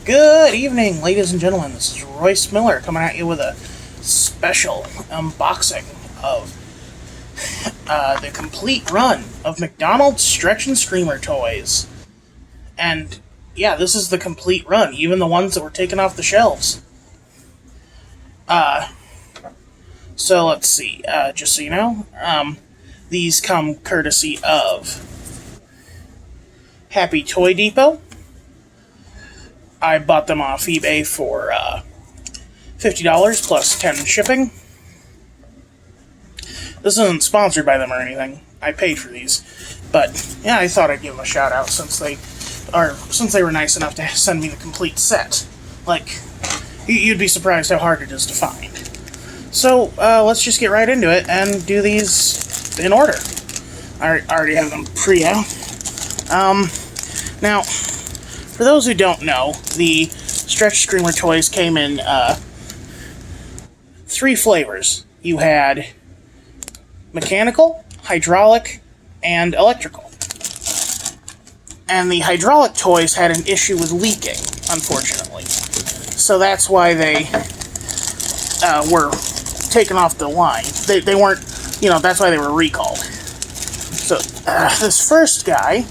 Good evening, ladies and gentlemen. This is Royce Miller coming at you with a special unboxing of the complete run of McDonald's Stretch and Screamer toys. And yeah, this is the complete run, even the ones that were taken off the shelves. So let's see, just so you know, these come courtesy of Happy Toy Depot. I bought them off eBay for $50 plus 10 shipping. This isn't sponsored by them or anything. I paid for these, but yeah, I thought I'd give them a shout out since they were nice enough to send me the complete set. Like, you'd be surprised how hard it is to find. So let's just get right into it and do these in order. I already have them pre-out. Now, for those who don't know, the Stretch Screamer toys came in 3 flavors. You had mechanical, hydraulic, and electrical. And the hydraulic toys had an issue with leaking, unfortunately. So that's why they were taken off the line. They weren't, that's why they were recalled. So this first guy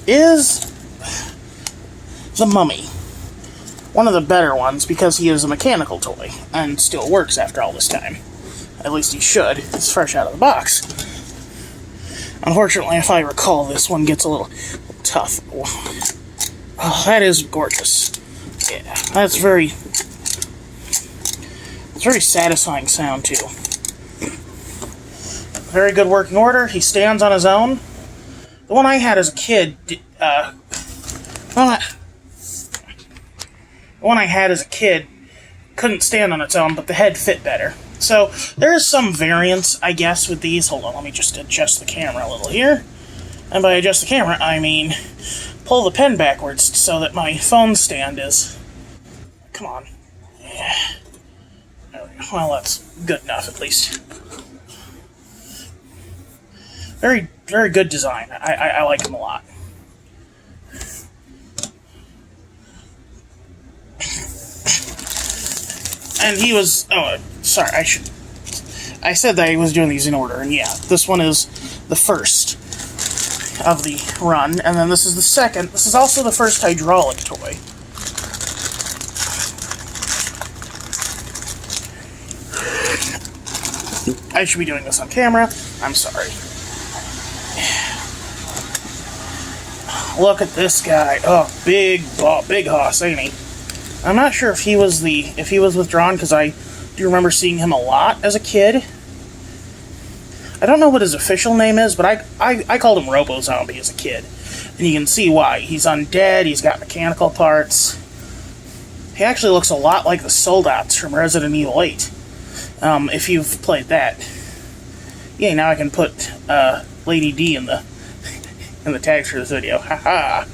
is the Mummy. One of the better ones because he is a mechanical toy and still works after all this time. At least he should. It's fresh out of the box. Unfortunately, if I recall, this one gets a little tough. Oh, that is gorgeous. Yeah, that's very satisfying sound too. Very good working order. He stands on his own. The one I had as a kid, the one I had as a kid couldn't stand on its own, but the head fit better. So there is some variance, I guess, with these. Hold on, let me just adjust the camera a little here. And by adjust the camera, I mean pull the pen backwards so that my phone stand is... Come on. Yeah. There we go. Well, that's good enough, at least. Very, very good design. I like them a lot. And he was... Oh, sorry, I said that I was doing these in order, and yeah, this one is the first of the run, and then this is the second. This is also the first hydraulic toy. I should be doing this on camera. I'm sorry. Look at this guy. Oh, big hoss, ain't he? I'm not sure if he was withdrawn, because I do remember seeing him a lot as a kid. I don't know what his official name is, but I called him Robo Zombie as a kid. And you can see why. He's undead, he's got mechanical parts. He actually looks a lot like the Soldats from Resident Evil 8. If you've played that. Yeah, now I can put Lady D in the tags for this video. Haha.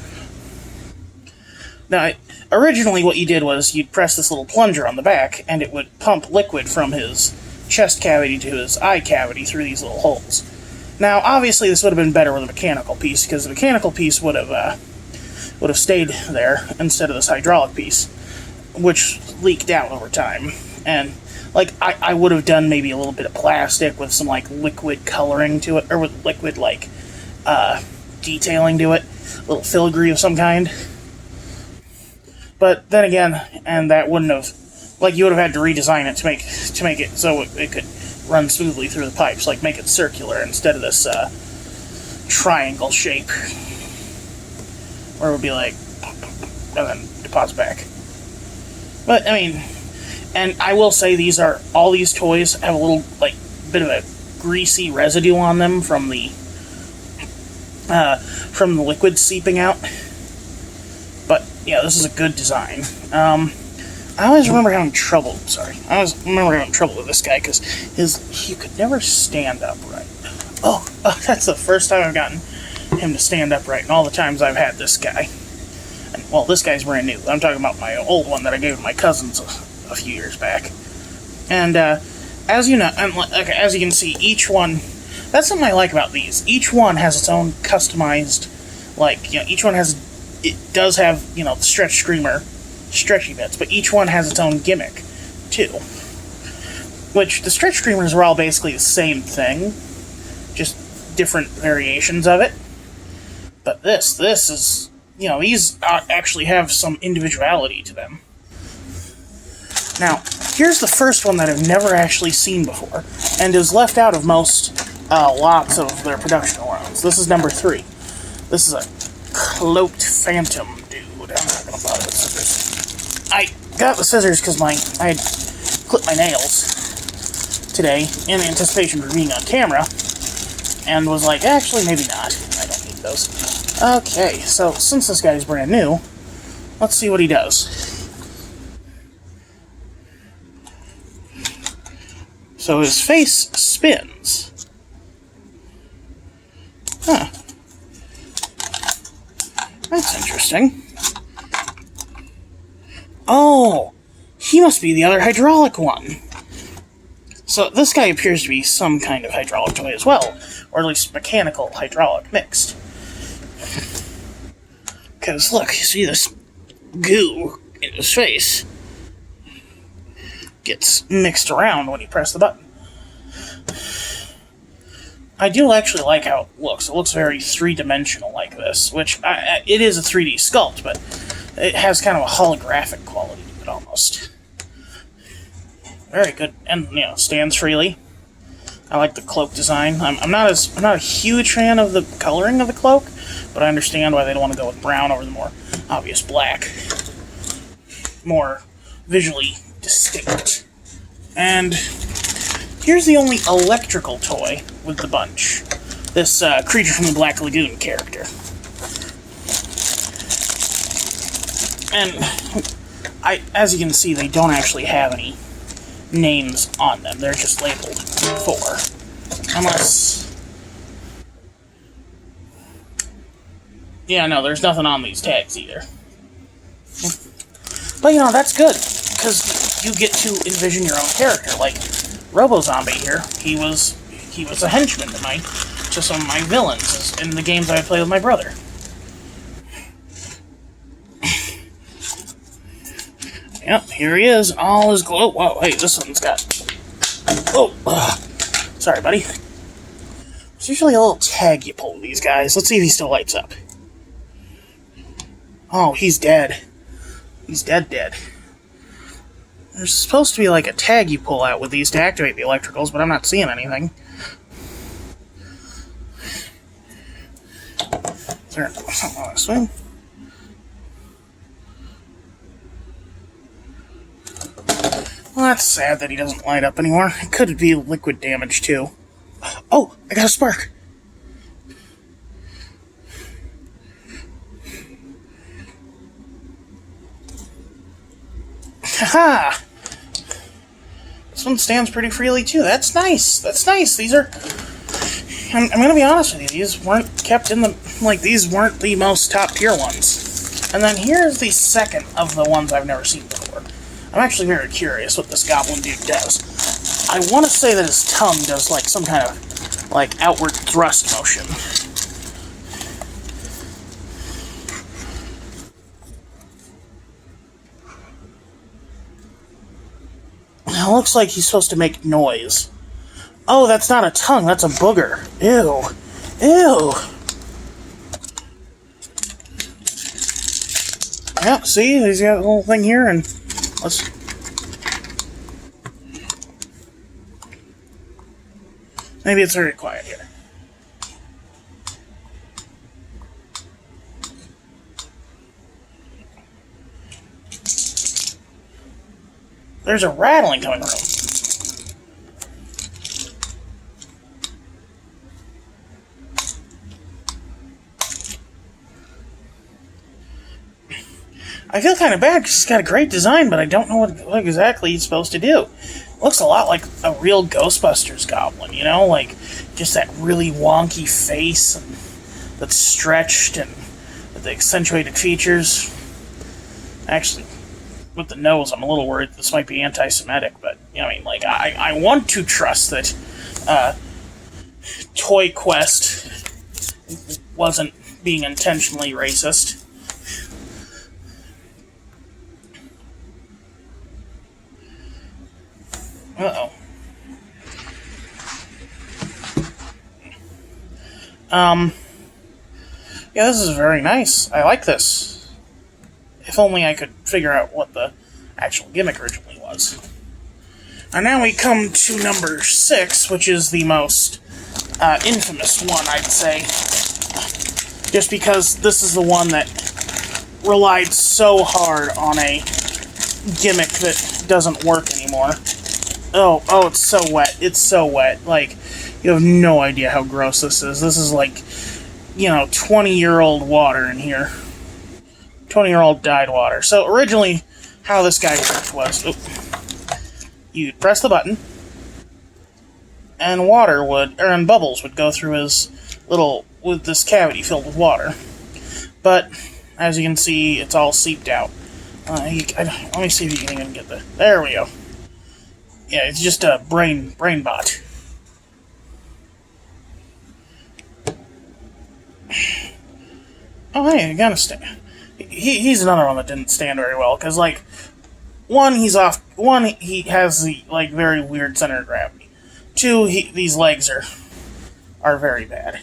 Now, originally what you did was you'd press this little plunger on the back, and it would pump liquid from his chest cavity to his eye cavity through these little holes. Now, obviously, this would have been better with a mechanical piece, because the mechanical piece would have stayed there instead of this hydraulic piece, which leaked out over time. And like I would have done maybe a little bit of plastic with some like liquid coloring to it, or with liquid like detailing to it, a little filigree of some kind. But then again, and that wouldn't have, like, you would have had to redesign it to make it so it could run smoothly through the pipes, like make it circular instead of this triangle shape, where it would be like, and then deposit back. But I mean, and I will say all these toys have a little like bit of a greasy residue on them from the liquid seeping out. But yeah, this is a good design. I always remember having trouble. I always remember having trouble with this guy because he could never stand upright. Oh, that's the first time I've gotten him to stand upright, and all the times I've had this guy. And, well, this guy's brand new. I'm talking about my old one that I gave to my cousins a few years back. And as you know, and as you can see, each one. That's something I like about these. Each one has its own customized, like, each one has. It does have, the Stretch Screamer stretchy bits, but each one has its own gimmick, too. Which, the stretch streamers are all basically the same thing, just different variations of it. But this is, these actually have some individuality to them. Now, here's the first one that I've never actually seen before, and is left out of most lots of their production runs. This is number 3. This is a cloaked phantom dude. I'm not gonna bother with scissors. I got the scissors because I had clipped my nails today in anticipation for being on camera, and was like, actually, maybe not. I don't need those. Okay, so since this guy's brand new, let's see what he does. So his face spins. Huh. That's interesting. Oh, he must be the other hydraulic one. So this guy appears to be some kind of hydraulic toy as well, or at least mechanical hydraulic mixed. Because look, you see this goo in his face gets mixed around when you press the button. I do actually like how it looks. It looks very three-dimensional like this, which it is a 3D sculpt, but it has kind of a holographic quality to it almost. Very good, and stands freely. I like the cloak design. I'm not a huge fan of the coloring of the cloak, but I understand why they don't want to go with brown over the more obvious black. More visually distinct. And here's the only electrical toy with the bunch. This creature from the Black Lagoon character. And as you can see, they don't actually have any names on them. They're just labeled 4. Unless... yeah, no, there's nothing on these tags either. But, that's good, because you get to envision your own character. Like, Robo Zombie here, he was a henchman to some of my villains in the games I play with my brother. Yep, here he is, all his glow. Whoa, hey, this one's got... oh, sorry, buddy. There's usually a little tag you pull with these guys. Let's see if he still lights up. Oh, he's dead. He's dead. There's supposed to be like a tag you pull out with these to activate the electricals, but I'm not seeing anything. Is there something on this swing? Well, that's sad that he doesn't light up anymore. It could be liquid damage, too. Oh, I got a spark! Haha! This one stands pretty freely, too. That's nice. That's nice. These are... I'm gonna be honest with you. These weren't kept in the... these weren't the most top-tier ones. And then here's the second of the ones I've never seen before. I'm actually very curious what this goblin dude does. I want to say that his tongue does, some kind of, outward thrust motion. It looks like he's supposed to make noise. Oh, that's not a tongue, that's a booger. Ew. Ew. Yep, see? He's got a little thing here, and let's... maybe it's very quiet here. There's a rattling coming from him. I feel kind of bad because he's got a great design, but I don't know what exactly he's supposed to do. Looks a lot like a real Ghostbusters Goblin, just that really wonky face and that's stretched and with the accentuated features. Actually, with the nose, I'm a little worried this might be anti-Semitic, but, I want to trust that Toy Quest wasn't being intentionally racist. Uh-oh. Yeah, this is very nice. I like this. If only I could figure out what the actual gimmick originally was. And now we come to number 6, which is the most infamous one, I'd say. Just because this is the one that relied so hard on a gimmick that doesn't work anymore. Oh, it's so wet. It's so wet. Like, you have no idea how gross this is. This is like, 20-year-old water in here. 20-year-old dyed water. So originally, how this guy worked was, you'd press the button, and bubbles would go through his with this cavity filled with water. But, as you can see, it's all seeped out. Let me see if you can even get there we go. Yeah, it's just a brain bot. Oh, hey, I gotta stand. He's another one that didn't stand very well, because, like, he has the, like, very weird center of gravity. 2, these legs are very bad.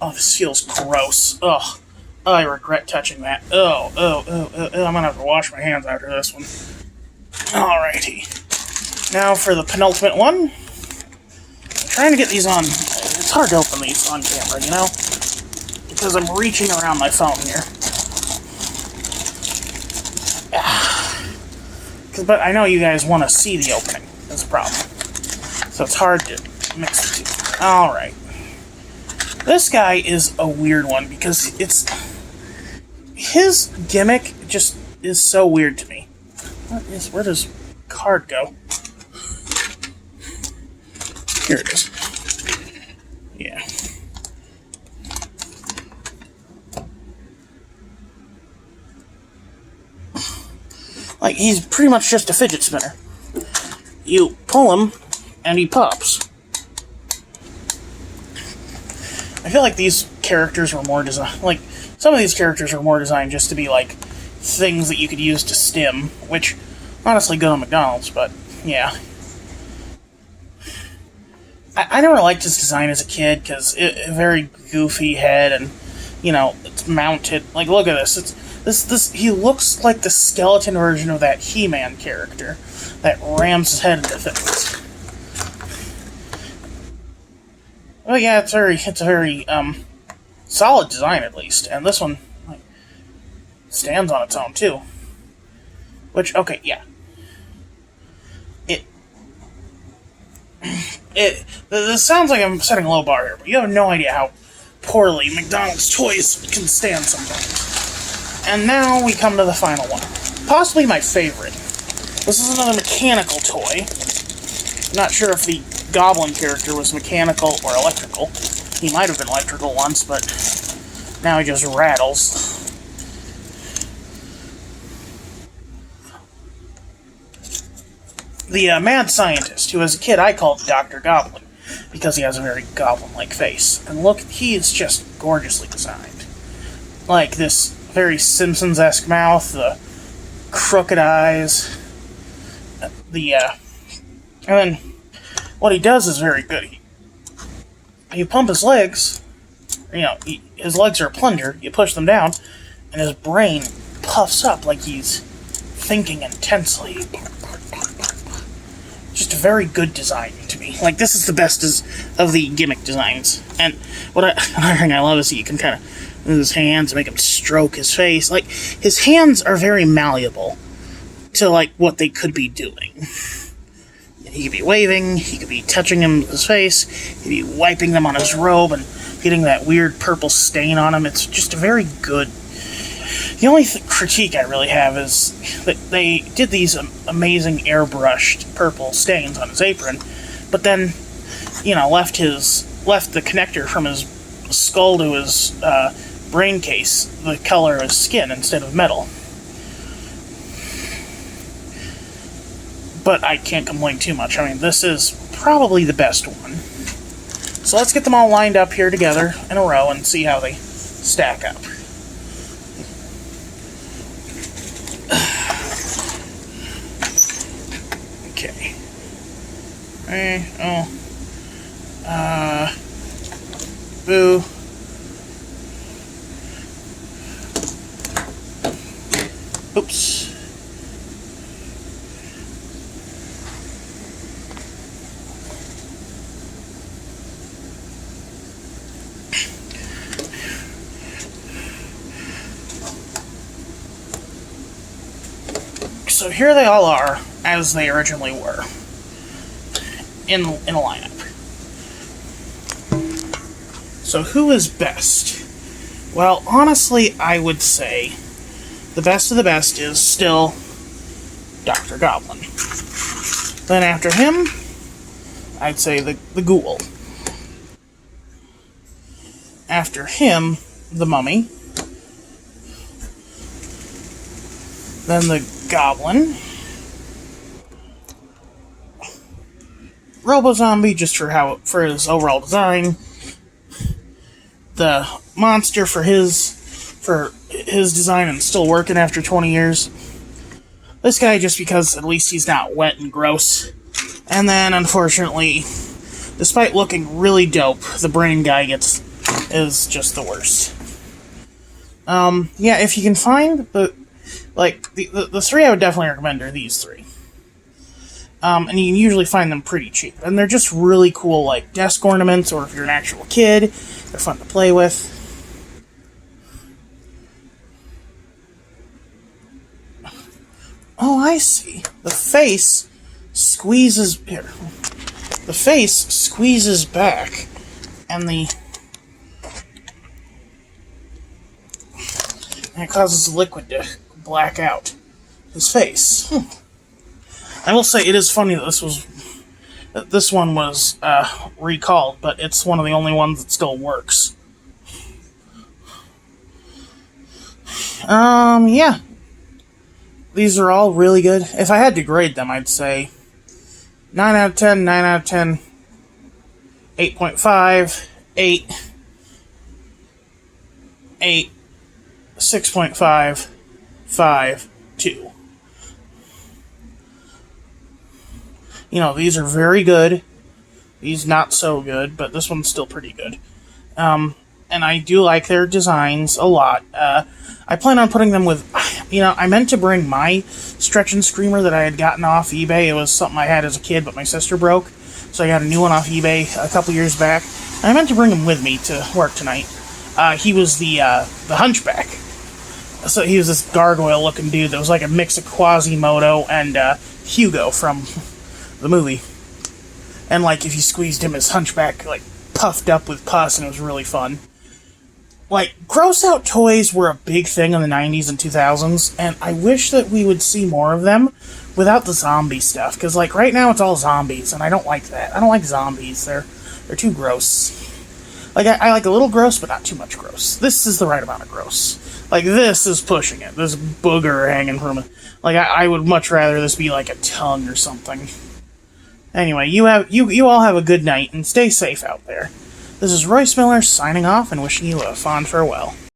Oh, this feels gross. Ugh. Oh, I regret touching that. I'm gonna have to wash my hands after this one. Alrighty. Now for the penultimate one. I'm trying to get these on. It's hard to open these on camera, because I'm reaching around my phone here. But I know you guys want to see the opening. That's a problem. So it's hard to mix the two. Alright. This guy is a weird one because his gimmick just is so weird to me. Where does card go? Here it is. Yeah. Like, he's pretty much just a fidget spinner. You pull him, and he pops. I feel like these characters were more designed... Like, some of these characters are more designed just to be, like, things that you could use to stim, which, honestly, good on McDonald's, but, yeah. I never liked his design as a kid, because a very goofy head, and, it's mounted. Like, look at this. He looks like the skeleton version of that He-Man character that rams his head into things. Well, yeah, it's a very solid design, at least, and this one stands on its own too. Which, okay, yeah, this sounds like I'm setting a low bar here, but you have no idea how poorly McDonald's toys can stand sometimes. And now we come to the final one. Possibly my favorite. This is another mechanical toy. Not sure if the Goblin character was mechanical or electrical. He might have been electrical once, but now he just rattles. The mad scientist, who as a kid I called Dr. Goblin, because he has a very goblin-like face. And look, he is just gorgeously designed. Like this very Simpsons-esque mouth, the crooked eyes, and then what he does is very good. You pump his legs, his legs are a plunger, you push them down, and his brain puffs up like he's thinking intensely. Just a very good design to me. Like, this is the best of the gimmick designs. And another thing I love is that you can kind of move his hands and make him stroke his face. Like, his hands are very malleable to, like, what they could be doing. He could be waving, he could be touching his face, he could be wiping them on his robe and getting that weird purple stain on him. It's just a very good... The only critique I really have is that they did these amazing airbrushed purple stains on his apron, but then, left the connector from his skull to his brain case the color of his skin instead of metal. But I can't complain too much. I mean, this is probably the best one. So let's get them all lined up here together in a row and see how they stack up. Okay. Oh. Boo. Oops. So here they all are, as they originally were, in a lineup. So who is best? Well, honestly, I would say the best of the best is still Dr. Goblin. Then after him, I'd say the Ghoul. After him, the Mummy. Then the Goblin. Robo Zombie, just for his overall design. The Monster for his design and still working after 20 years. This guy just because at least he's not wet and gross. And then, unfortunately, despite looking really dope, the brain guy is just the worst. Yeah, if you can find the three I would definitely recommend are these three. And you can usually find them pretty cheap. And they're just really cool, like, desk ornaments, or if you're an actual kid, they're fun to play with. Oh, I see. The face squeezes back, and it causes the liquid to black out his face. I will say it is funny that this one was recalled, but it's one of the only ones that still works. Yeah. These are all really good. If I had to grade them, I'd say 9 out of 10, 9 out of 10, 8.5, 8, 8, 6.5, 5, 2. You know, these are very good. These not so good, but this one's still pretty good. And I do like their designs a lot. I plan on putting them with, I meant to bring my Stretch and Screamer that I had gotten off eBay. It was something I had as a kid, but my sister broke. So I got a new one off eBay a couple years back. And I meant to bring him with me to work tonight. He was the Hunchback. So he was this gargoyle-looking dude that was like a mix of Quasimodo and Hugo from the movie. And, like, if you squeezed him, his hunchback, like, puffed up with pus, and it was really fun. Like, gross-out toys were a big thing in the 90s and 2000s, and I wish that we would see more of them without the zombie stuff, because, like, right now it's all zombies, and I don't like that. I don't like zombies. They're too gross. Like, I like a little gross, but not too much gross. This is the right amount of gross. Like, this is pushing it. This booger hanging from it. Like, I would much rather this be, like, a tongue or something. Anyway, you all have a good night, and stay safe out there. This is Royce Miller signing off and wishing you a fond farewell.